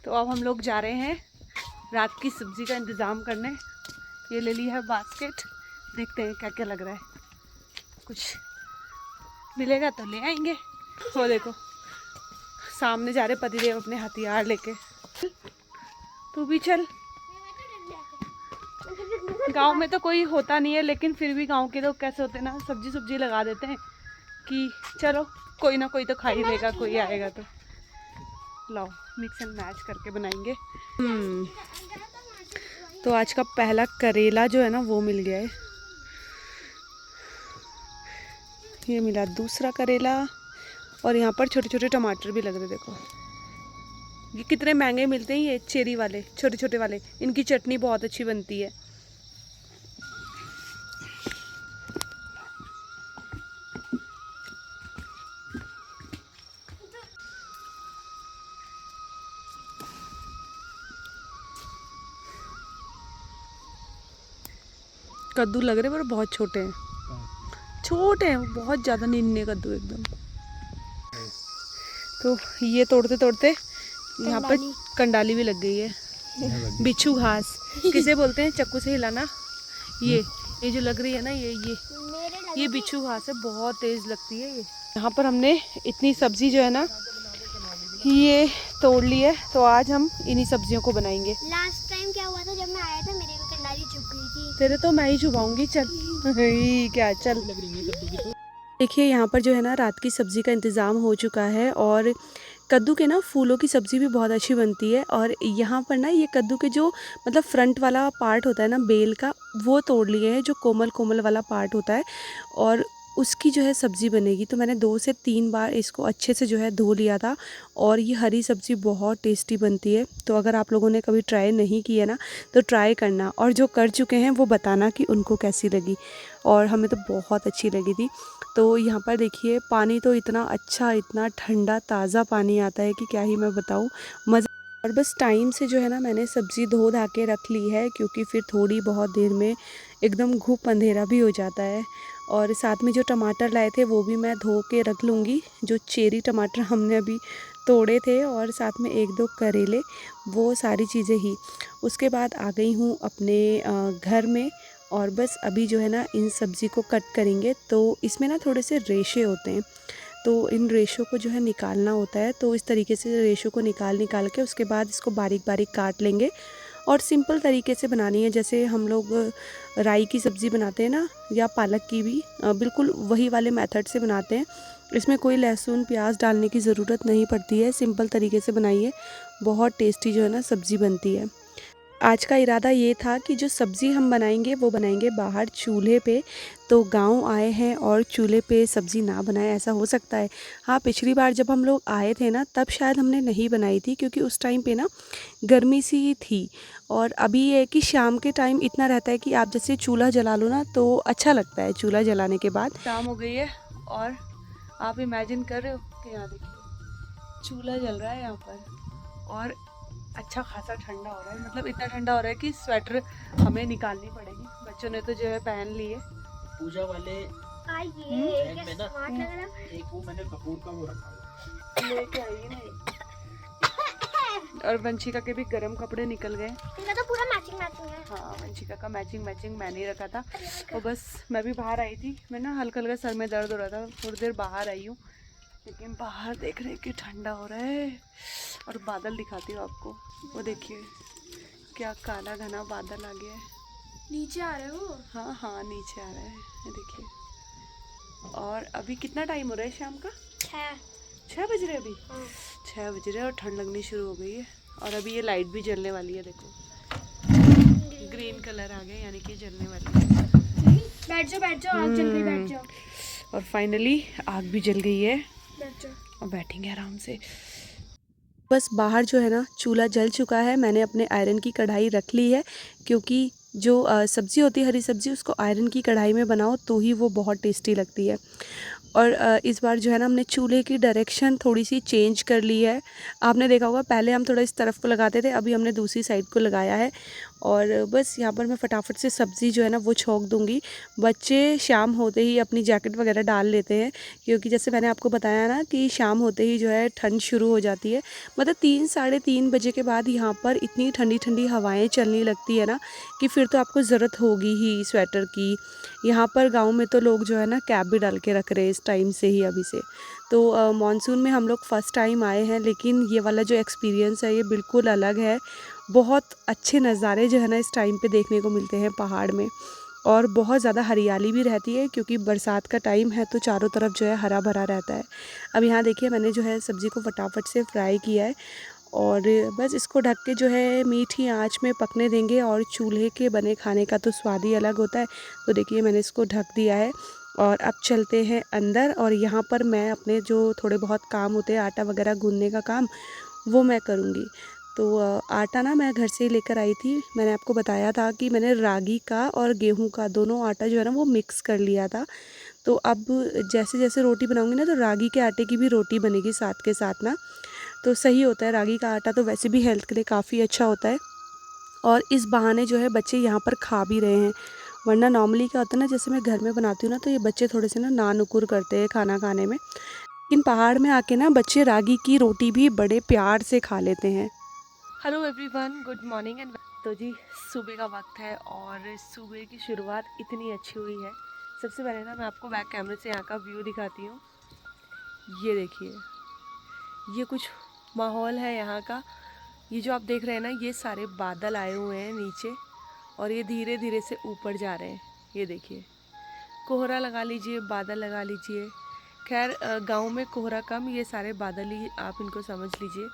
तो अब हम लोग जा रहे हैं रात की सब्ज़ी का इंतज़ाम करने। ये ले लिया है बास्केट, देखते हैं क्या क्या लग रहा है, कुछ मिलेगा तो ले आएंगे। वो देखो सामने जा रहे पतिदेव अपने हथियार लेके। तू भी चल। गांव में तो कोई होता नहीं है, लेकिन फिर भी गांव के लोग कैसे होते हैं ना, सब्जी लगा देते हैं कि चलो कोई ना कोई तो खा ही लेगा, कोई आएगा तो। लाओ मिक्स एंड मैच करके बनाएंगे। तो आज का पहला करेला जो है ना वो मिल गया है। ये मिला दूसरा करेला, और यहाँ पर छोटे छोटे टमाटर भी लग रहे, देखो ये कितने महंगे मिलते हैं। ये चेरी वाले छोटे छोटे वाले, इनकी चटनी बहुत अच्छी बनती है। कद्दू लग रहे पर बहुत छोटे हैं, छोटे हैं बहुत ज़्यादा, निन्ने कद्दू एकदम। तो ये तोड़ते तोड़ते यहाँ पर कंडाली भी लग गई है। बिच्छू घास किसे बोलते हैं, चक्कू से हिलाना। ये जो लग रही है ना, ये बिच्छू घास है, बहुत तेज लगती है ये। यहाँ पर हमने इतनी सब्जी जो है ना ये तोड़ ली है, तो आज हम इन्हीं सब्जियों को बनाएंगे। लास्ट टाइम क्या हुआ था, जब मैं आया था मेरी भी कंडाली चुभ गई थी। तेरे तो मैं ही चुभाऊंगी, चल। क्या चल। देखिए यहाँ पर जो है ना रात की सब्ज़ी का इंतज़ाम हो चुका है, और कद्दू के ना फूलों की सब्ज़ी भी बहुत अच्छी बनती है। और यहाँ पर ना ये कद्दू के जो मतलब फ्रंट वाला पार्ट होता है ना बेल का, वो तोड़ लिए हैं, जो कोमल कोमल वाला पार्ट होता है, और उसकी जो है सब्ज़ी बनेगी। तो मैंने 2 से 3 बार इसको अच्छे से जो है धो लिया था, और ये हरी सब्ज़ी बहुत टेस्टी बनती है। तो अगर आप लोगों ने कभी ट्राई नहीं की है ना तो ट्राई करना, और जो कर चुके हैं वो बताना कि उनको कैसी लगी। और हमें तो बहुत अच्छी लगी थी। तो यहाँ पर देखिए पानी तो इतना अच्छा, इतना ठंडा ताज़ा पानी आता है कि क्या ही मैं बताऊँ, मज़ा। और बस टाइम से जो है ना मैंने सब्ज़ी धो धा के रख ली है, क्योंकि फिर थोड़ी बहुत देर में एकदम घुप अंधेरा भी हो जाता है। और साथ में जो टमाटर लाए थे वो भी मैं धो के रख लूँगी, जो चेरी टमाटर हमने अभी तोड़े थे, और साथ में 1-2 करेले, वो सारी चीज़ें ही। उसके बाद आ गई हूँ अपने घर में, और बस अभी जो है ना इन सब्ज़ी को कट करेंगे। तो इसमें ना थोड़े से रेशे होते हैं, तो इन रेशों को जो है निकालना होता है। तो इस तरीके से रेशों को निकाल के उसके बाद इसको बारीक बारीक काट लेंगे, और सिंपल तरीके से बनानी है, जैसे हम लोग राई की सब्ज़ी बनाते हैं ना, या पालक की भी, बिल्कुल वही वाले मेथड से बनाते हैं। इसमें कोई लहसुन प्याज डालने की ज़रूरत नहीं पड़ती है, सिंपल तरीके से बनाइए, बहुत टेस्टी जो है ना सब्ज़ी बनती है। आज का इरादा ये था कि जो सब्ज़ी हम बनाएंगे वो बनाएंगे बाहर चूल्हे पे। तो गांव आए हैं और चूल्हे पे सब्ज़ी ना बनाए, ऐसा हो सकता है। हाँ, पिछली बार जब हम लोग आए थे ना तब शायद हमने नहीं बनाई थी, क्योंकि उस टाइम पे ना गर्मी सी थी। और अभी ये है कि शाम के टाइम इतना रहता है कि आप जैसे चूल्हा जला लो ना तो अच्छा लगता है चूल्हा जलाने के बाद। शाम हो गई है, और आप इमेजिन कर रहे हो कि यहाँ देखिए चूल्हा जल रहा है यहाँ पर, और अच्छा खासा ठंडा हो रहा है। मतलब इतना ठंडा हो रहा है कि स्वेटर हमें निकालनी पड़ेगी। बच्चों ने तो जो है पहन लिए। पूजा वाले ये में ना स्मार्ट लग रहा है। एक वो मैंने कपूर का वो रखा हुआ लेके आई नहीं। और वंशिका के भी गर्म कपड़े निकल गए। इनका तो पूरा मैचिंग है। हाँ, वंशिका का मैचिंग मैंने रखा था। और बस मैं भी बाहर आई थी, मैं ना हल्का हल्का सर में दर्द हो रहा था, थोड़ी देर बाहर आई हूँ। लेकिन बाहर देख रहे कि ठंडा हो रहा है, और बादल दिखाती हूँ आपको। वो देखिए क्या काला घना बादल आ गया है। नीचे आ रहे हो? हाँ नीचे आ रहा है, ये देखिए। और अभी कितना टाइम हो रहा है शाम का? 6 बज रहे अभी। 6 बज रहे और ठंड लगनी शुरू हो गई है। और अभी ये लाइट भी जलने वाली है, देखो ग्रीन कलर आ गया, यानी कि जलने वाली है। बैठ जाओ आग जल गई, बैठ जाओ। और फाइनली आग भी जल गई है, बैठ जाओ और बैठेंगे आराम से। बस बाहर जो है ना चूल्हा जल चुका है, मैंने अपने आयरन की कढ़ाई रख ली है, क्योंकि जो सब्ज़ी होती है हरी सब्ज़ी, उसको आयरन की कढ़ाई में बनाओ तो ही वो बहुत टेस्टी लगती है। और इस बार जो है ना हमने चूल्हे की डायरेक्शन थोड़ी सी चेंज कर ली है। आपने देखा होगा पहले हम थोड़ा इस तरफ को लगाते थे, अभी हमने दूसरी साइड को लगाया है। और बस यहाँ पर मैं फटाफट से सब्ज़ी जो है ना वो छोंक दूँगी। बच्चे शाम होते ही अपनी जैकेट वगैरह डाल लेते हैं, क्योंकि जैसे मैंने आपको बताया ना कि शाम होते ही जो है ठंड शुरू हो जाती है। मतलब 3 साढ़े 3 बजे के बाद यहाँ पर इतनी ठंडी ठंडी हवाएं चलने लगती है ना कि फिर तो आपको ज़रूरत होगी ही स्वेटर की। यहाँ पर गाँव में तो लोग जो है ना कैप भी डाल के रख रहे हैं इस टाइम से ही, अभी से। तो मानसून में हम लोग फ़र्स्ट टाइम आए हैं, लेकिन ये वाला जो एक्सपीरियंस है ये बिल्कुल अलग है। बहुत अच्छे नज़ारे जो है ना इस टाइम पे देखने को मिलते हैं पहाड़ में, और बहुत ज़्यादा हरियाली भी रहती है, क्योंकि बरसात का टाइम है तो चारों तरफ जो है हरा भरा रहता है। अब यहाँ देखिए मैंने जो है सब्ज़ी को फटाफट से फ्राई किया है, और बस इसको ढक के जो है मीठी आंच में पकने देंगे, और चूल्हे के बने खाने का तो स्वाद ही अलग होता है। तो देखिए मैंने इसको ढक दिया है, और अब चलते हैं अंदर। और यहाँ पर मैं अपने जो थोड़े बहुत काम होते हैं, आटा वगैरह गूंदने का काम, वो मैं करूँगी। तो आटा ना मैं घर से ही लेकर आई थी। मैंने आपको बताया था कि मैंने रागी का और गेहूं का दोनों आटा जो है ना वो मिक्स कर लिया था। तो अब जैसे जैसे रोटी बनाऊंगी ना, तो रागी के आटे की भी रोटी बनेगी साथ के साथ ना, तो सही होता है। रागी का आटा तो वैसे भी हेल्थ के लिए काफ़ी अच्छा होता है, और इस बहाने जो है बच्चे यहाँ पर खा भी रहे हैं। वरना नॉर्मली क्या होता है ना, जैसे मैं घर में बनाती हूँ ना, तो ये बच्चे थोड़े से ना नुकुर करते हैं खाना खाने में, लेकिन पहाड़ में आके ना बच्चे रागी की रोटी भी बड़े प्यार से खा लेते हैं। Hello everyone, good morning and तो जी सुबह का वक्त है, और सुबह की शुरुआत इतनी अच्छी हुई है। सबसे पहले ना मैं आपको बैक कैमरे से यहाँ का व्यू दिखाती हूँ। ये देखिए, ये कुछ माहौल है यहाँ का। ये जो आप देख रहे हैं ना, ये सारे बादल आए हुए हैं नीचे, और ये धीरे धीरे से ऊपर जा रहे हैं। ये देखिए, कोहरा लगा लीजिए, बादल लगा लीजिए। खैर गांव में कोहरा कम, ये सारे बादल ही आप इनको समझ लीजिए।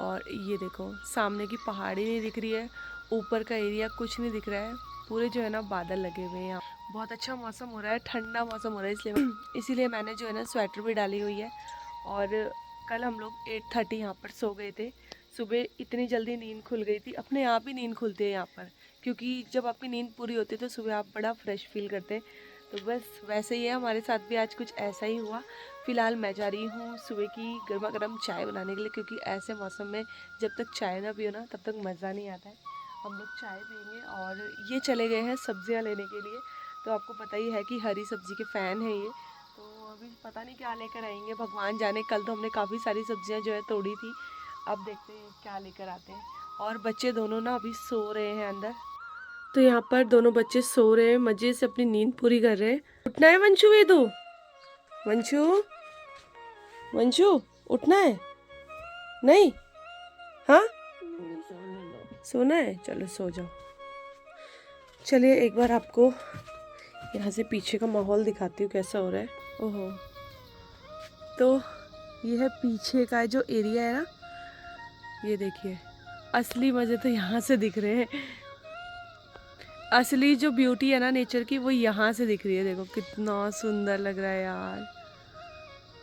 और ये देखो, सामने की पहाड़ी नहीं दिख रही है, ऊपर का एरिया कुछ नहीं दिख रहा है, पूरे जो है ना बादल लगे हुए हैं यहाँ। बहुत अच्छा मौसम हो रहा है, ठंडा मौसम हो रहा है, इसीलिए मैंने जो है ना स्वेटर भी डाली हुई है। और कल हम लोग 8:30 यहाँ पर सो गए थे। सुबह इतनी जल्दी नींद खुल गई थी, अपने आप ही नींद खुलती है यहाँ पर, क्योंकि जब आपकी नींद पूरी होती है तो सुबह आप बड़ा फ्रेश फील करते हैं। तो बस वैसे ही है, हमारे साथ भी आज कुछ ऐसा ही हुआ। फ़िलहाल मैं जा रही हूँ सुबह की गर्मा गर्म चाय बनाने के लिए, क्योंकि ऐसे मौसम में जब तक चाय ना पियो ना तब तक मज़ा नहीं आता है। हम लोग चाय पियेंगे, और ये चले गए हैं सब्जियाँ लेने के लिए। तो आपको पता ही है कि हरी सब्ज़ी के फ़ैन हैं ये, तो अभी पता नहीं क्या लेकर आएंगे, भगवान जाने। कल तो हमने काफ़ी सारी सब्जियाँ जो है तोड़ी थी, अब देखते हैं क्या लेकर आते हैं। और बच्चे दोनों ना अभी सो रहे हैं अंदर। तो यहाँ पर दोनों बच्चे सो रहे हैं, मज़े से अपनी नींद पूरी कर रहे हैं। उठना है वंशु, ये दो वंशु, वंशु उठना है नहीं? हाँ सोना है, चलो सो जाओ। चलिए एक बार आपको यहाँ से पीछे का माहौल दिखाती हूँ कैसा हो रहा है। ओहो, तो ये है पीछे का जो एरिया है ना, ये देखिए, असली मज़े तो यहाँ से दिख रहे हैं। असली जो ब्यूटी है ना नेचर की, वो यहाँ से दिख रही है। देखो कितना सुंदर लग रहा है यार,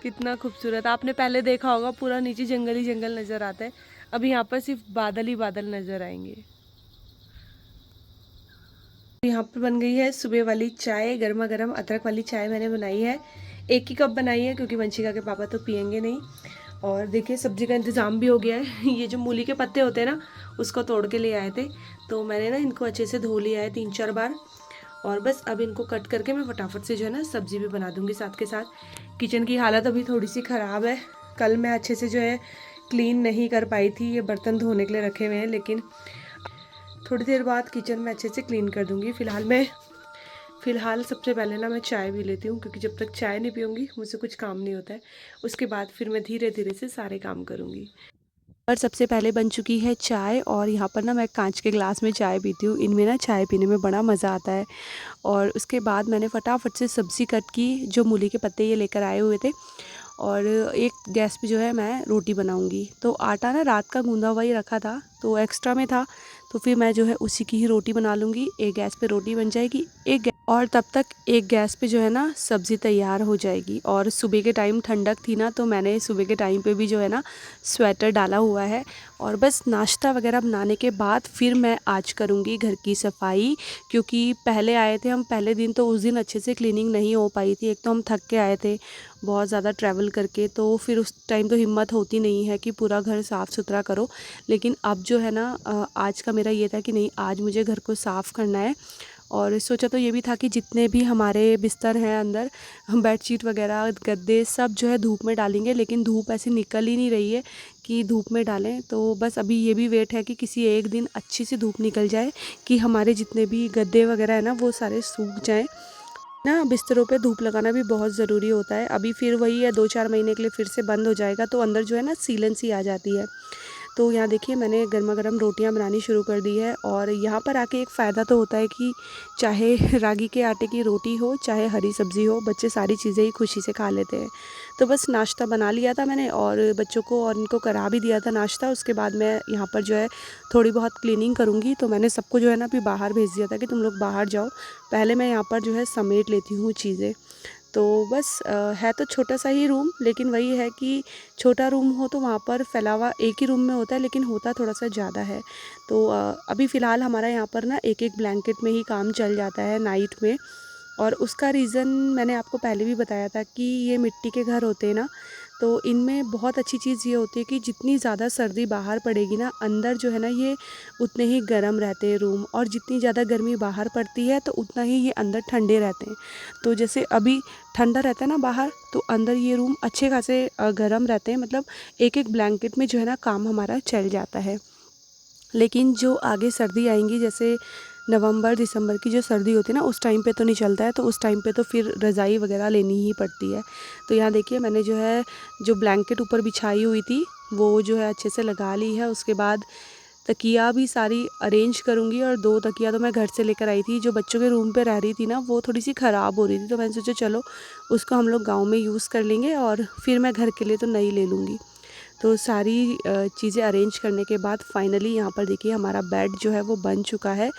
कितना खूबसूरत। आपने पहले देखा होगा पूरा नीचे जंगल ही जंगल नज़र आता है, अभी यहाँ पर सिर्फ बादल ही बादल नज़र आएंगे। यहाँ पर बन गई है सुबह वाली चाय, गर्मा गर्म अदरक वाली चाय मैंने बनाई है। 1 ही कप बनाई है, क्योंकि वंशिका के पापा तो पियेंगे नहीं। और देखिए सब्जी का इंतज़ाम भी हो गया है। ये जो मूली के पत्ते होते हैं ना, उसको तोड़ के ले आए थे, तो मैंने ना इनको अच्छे से धो लिया है 3-4 बार। और बस अब इनको कट करके मैं फटाफट से जो है ना सब्ज़ी भी बना दूँगी साथ के साथ। किचन की हालत अभी थोड़ी सी ख़राब है, कल मैं अच्छे से जो है क्लीन नहीं कर पाई थी। ये बर्तन धोने के लिए रखे हुए हैं, लेकिन थोड़ी देर बाद किचन में अच्छे से क्लीन कर दूँगी। फ़िलहाल सबसे पहले ना मैं चाय पी लेती हूँ, क्योंकि जब तक चाय नहीं पीऊँगी मुझसे कुछ काम नहीं होता है। उसके बाद फिर मैं धीरे धीरे से सारे काम करूँगी। और सबसे पहले बन चुकी है चाय, और यहाँ पर ना मैं कांच के ग्लास में चाय पीती हूँ। इनमें ना चाय पीने में बड़ा मज़ा आता है। और उसके बाद मैंने फटाफट से सब्ज़ी कट की, जो मूली के पत्ते ये लेकर आए हुए थे, और एक गैस पे जो है मैं रोटी बनाऊंगी। तो आटा ना रात का गूंदा हुआ ही रखा था, तो एक्स्ट्रा में था, तो फिर मैं जो है उसी की ही रोटी बना लूँगी। एक गैस पे रोटी बन जाएगी, एक और तब तक एक गैस पे जो है ना सब्ज़ी तैयार हो जाएगी। और सुबह के टाइम ठंडक थी ना, तो मैंने सुबह के टाइम पे भी जो है ना स्वेटर डाला हुआ है। और बस नाश्ता वगैरह बनाने के बाद फिर मैं आज करूँगी घर की सफाई, क्योंकि पहले आए थे हम, पहले दिन तो उस दिन अच्छे से क्लीनिंग नहीं हो पाई थी। एक तो हम थक के आए थे बहुत ज़्यादा ट्रैवल करके, तो फिर उस टाइम तो हिम्मत होती नहीं है कि पूरा घर साफ़ सुथरा करो। लेकिन अब जो है ना आज का मेरा ये था कि नहीं, आज मुझे घर को साफ़ करना है। और सोचा तो ये भी था कि जितने भी हमारे बिस्तर हैं अंदर, हम बेडशीट वगैरह गद्दे सब जो है धूप में डालेंगे, लेकिन धूप ऐसी निकल ही नहीं रही है कि धूप में डालें। तो बस अभी ये भी वेट है कि किसी एक दिन अच्छी सी धूप निकल जाए कि हमारे जितने भी गद्दे वगैरह है ना वो सारे सूख जाएं ना। बिस्तरों पे धूप लगाना भी बहुत ज़रूरी होता है। अभी फिर वही है, 2-4 महीने के लिए फिर से बंद हो जाएगा, तो अंदर जो है ना सीलन सी आ जाती है। तो यहाँ देखिए मैंने गर्मा गर्म रोटियाँ बनानी शुरू कर दी है। और यहाँ पर आके एक फ़ायदा तो होता है कि चाहे रागी के आटे की रोटी हो, चाहे हरी सब्ज़ी हो, बच्चे सारी चीज़ें ही खुशी से खा लेते हैं। तो बस नाश्ता बना लिया था मैंने और बच्चों को और इनको करा भी दिया था नाश्ता। उसके बाद मैं यहाँ पर जो है थोड़ी बहुत क्लीनिंग करूँगी। तो मैंने सबको जो है ना अभी बाहर भेज दिया था कि तुम लोग बाहर जाओ, पहले मैं यहाँ पर जो है समेट लेती हूँ चीज़ें। तो बस है तो छोटा सा ही रूम, लेकिन वही है कि छोटा रूम हो तो वहाँ पर फैलावा एक ही रूम में होता है, लेकिन होता थोड़ा सा ज़्यादा है। तो अभी फ़िलहाल हमारा यहाँ पर ना एक एक ब्लैंकेट में ही काम चल जाता है नाइट में। और उसका रीज़न मैंने आपको पहले भी बताया था कि ये मिट्टी के घर होते हैं ना, तो इनमें बहुत अच्छी चीज़ ये होती है कि जितनी ज़्यादा सर्दी बाहर पड़ेगी ना, अंदर जो है ना ये उतने ही गर्म रहते हैं रूम। और जितनी ज़्यादा गर्मी बाहर पड़ती है तो उतना ही ये अंदर ठंडे रहते हैं। तो जैसे अभी ठंडा रहता है ना बाहर, तो अंदर ये रूम अच्छे खासे गर्म रहते हैं। मतलब एक एक ब्लैंकेट में जो है ना काम हमारा चल जाता है। लेकिन जो आगे सर्दी आएंगी, जैसे नवंबर दिसंबर की जो सर्दी होती है ना, उस टाइम पे तो नहीं चलता है। तो उस टाइम पे तो फिर रज़ाई वगैरह लेनी ही पड़ती है। तो यहाँ देखिए मैंने जो है जो ब्लैंकेट ऊपर बिछाई हुई थी वो जो है अच्छे से लगा ली है। उसके बाद तकिया भी सारी अरेंज करूँगी। और 2 तकिया तो मैं घर से लेकर आई थी, जो बच्चों के रूम पे रह रही थी ना, वो थोड़ी सी ख़राब हो रही थी। तो मैंने सोचा चलो उसको हम लोग गाँव में यूज़ कर लेंगे और फिर मैं घर के लिए तो नई ले लूँगी। तो सारी चीज़ें अरेंज करने के बाद फाइनली यहाँ पर देखिए हमारा बेड जो है वो बन चुका है।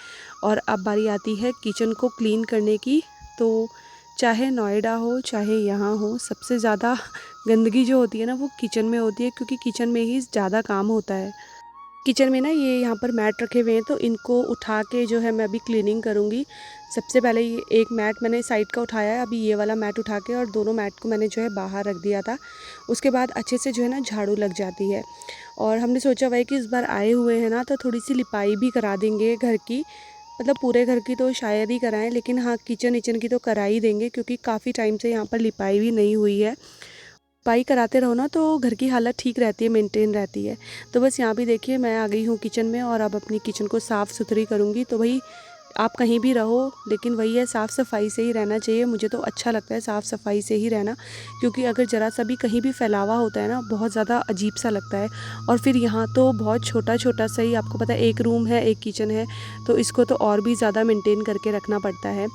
और अब बारी आती है किचन को क्लीन करने की। तो चाहे नोएडा हो चाहे यहाँ हो, सबसे ज़्यादा गंदगी जो होती है ना वो किचन में होती है, क्योंकि किचन में ही ज़्यादा काम होता है। किचन में ना ये यहाँ पर मैट रखे हुए हैं, तो इनको उठा के जो है मैं अभी क्लीनिंग करूँगी। सबसे पहले ये एक मैट मैंने साइड का उठाया है, अभी ये वाला मैट उठा के और दोनों मैट को मैंने जो है बाहर रख दिया था। उसके बाद अच्छे से जो है ना झाड़ू लग जाती है। और हमने सोचा भाई कि इस बार आए हुए हैं ना, तो थोड़ी सी लिपाई भी करा देंगे घर की। मतलब पूरे घर की तो शायद ही कराएं, लेकिन हाँ किचन विचन की तो करा ही देंगे, क्योंकि काफ़ी टाइम से यहाँ पर लिपाई भी नहीं हुई है। सफाई कराते रहो ना तो घर की हालत ठीक रहती है, मेंटेन रहती है। तो बस यहाँ भी देखिए मैं आ गई हूँ किचन में और अब अपनी किचन को साफ़ सुथरी करूँगी। तो भाई आप कहीं भी रहो, लेकिन वही है साफ़ सफाई से ही रहना चाहिए। मुझे तो अच्छा लगता है साफ़ सफाई से ही रहना, क्योंकि अगर ज़रा सा भी कहीं भी फैलावा होता है ना, बहुत ज़्यादा अजीब सा लगता है। और फिर यहाँ तो बहुत छोटा छोटा सा ही, आपको पता है, एक रूम है एक किचन है, तो इसको तो और भी ज़्यादा मेंटेन करके रखना पड़ता है।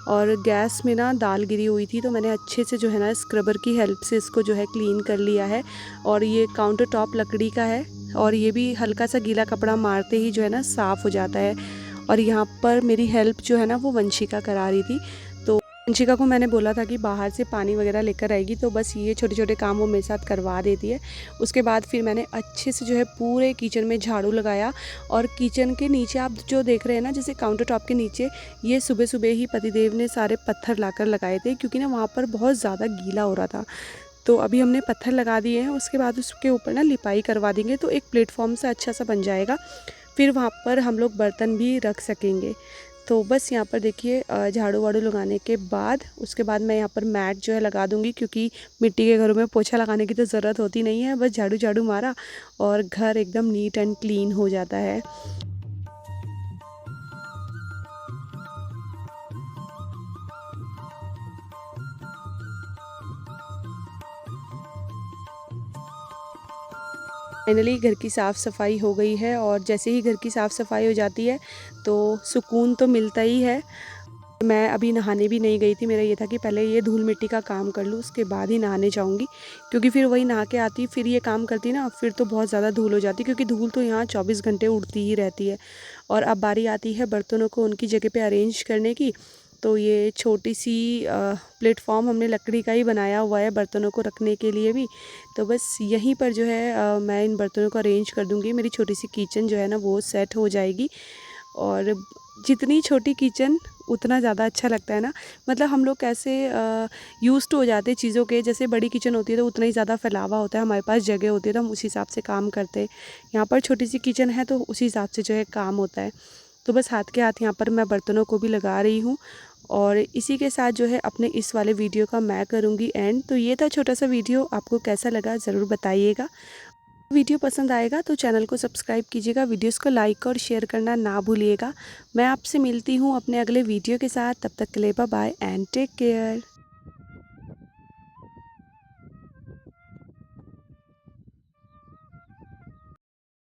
और गैस में ना दाल गिरी हुई थी, तो मैंने अच्छे से जो है ना स्क्रबर की हेल्प से इसको जो है क्लीन कर लिया है। और ये काउंटर टॉप लकड़ी का है, और ये भी हल्का सा गीला कपड़ा मारते ही जो है ना साफ़ हो जाता है। और यहाँ पर मेरी हेल्प जो है ना वो वंशिका करा रही थी। तो वंशिका को मैंने बोला था कि बाहर से पानी वगैरह लेकर आएगी, तो बस ये छोटे छोटे काम वो मेरे साथ करवा देती है। उसके बाद फिर मैंने अच्छे से जो है पूरे किचन में झाड़ू लगाया। और किचन के नीचे आप जो देख रहे हैं ना, जैसे काउंटर टॉप के नीचे, ये सुबह सुबह ही पतिदेव ने सारे पत्थर लाकर लगाए थे, क्योंकि ना वहाँ पर बहुत ज़्यादा गीला हो रहा था। तो अभी हमने पत्थर लगा दिए हैं, उसके बाद उसके ऊपर ना लिपाई करवा देंगे, तो एक प्लेटफॉर्म से अच्छा सा बन जाएगा। फिर वहाँ पर हम लोग बर्तन भी रख सकेंगे। तो बस यहाँ पर देखिए झाड़ू वाड़ू लगाने के बाद उसके बाद मैं यहाँ पर मैट जो है लगा दूँगी, क्योंकि मिट्टी के घरों में पोछा लगाने की तो ज़रूरत होती नहीं है। बस झाड़ू झाड़ू मारा और घर एकदम नीट एंड क्लीन हो जाता है। फाइनली घर की साफ़ सफाई हो गई है। और जैसे ही घर की साफ़ सफाई हो जाती है तो सुकून तो मिलता ही है। मैं अभी नहाने भी नहीं गई थी, मेरा ये था कि पहले ये धूल मिट्टी का काम कर लूँ, उसके बाद ही नहाने जाऊँगी। क्योंकि फिर वही नहा के आती फिर ये काम करती ना, फिर तो बहुत ज़्यादा धूल हो जाती, क्योंकि धूल तो यहाँ 24 घंटे उड़ती ही रहती है। और अब बारी आती है बर्तनों को उनकी जगह पे अरेंज करने की। तो ये छोटी सी प्लेटफॉर्म हमने लकड़ी का ही बनाया हुआ है बर्तनों को रखने के लिए भी। तो बस यहीं पर जो है मैं इन बर्तनों को अरेंज कर दूँगी। मेरी छोटी सी किचन जो है ना वो सेट हो जाएगी। और जितनी छोटी किचन उतना ज़्यादा अच्छा लगता है ना। मतलब हम लोग कैसे यूज्ड हो जाते हैं चीज़ों के, जैसे बड़ी किचन होती है तो उतना ही ज़्यादा फैलावा होता है, हमारे पास जगह होती है तो हम उस हिसाब से काम करते हैं। यहाँ पर छोटी सी किचन है तो उसी हिसाब से जो है काम होता है। तो बस हाथ के हाथ यहाँ पर मैं बर्तनों को भी लगा रही हूँ। और इसी के साथ जो है अपने इस वाले वीडियो का मैं करूँगी एंड। तो ये था छोटा सा वीडियो, आपको कैसा लगा ज़रूर बताइएगा। वीडियो पसंद आएगा तो चैनल को सब्सक्राइब कीजिएगा, वीडियोस को लाइक और शेयर करना ना भूलिएगा। मैं आपसे मिलती हूँ अपने अगले वीडियो के साथ, तब तक के लिए bye bye and take care.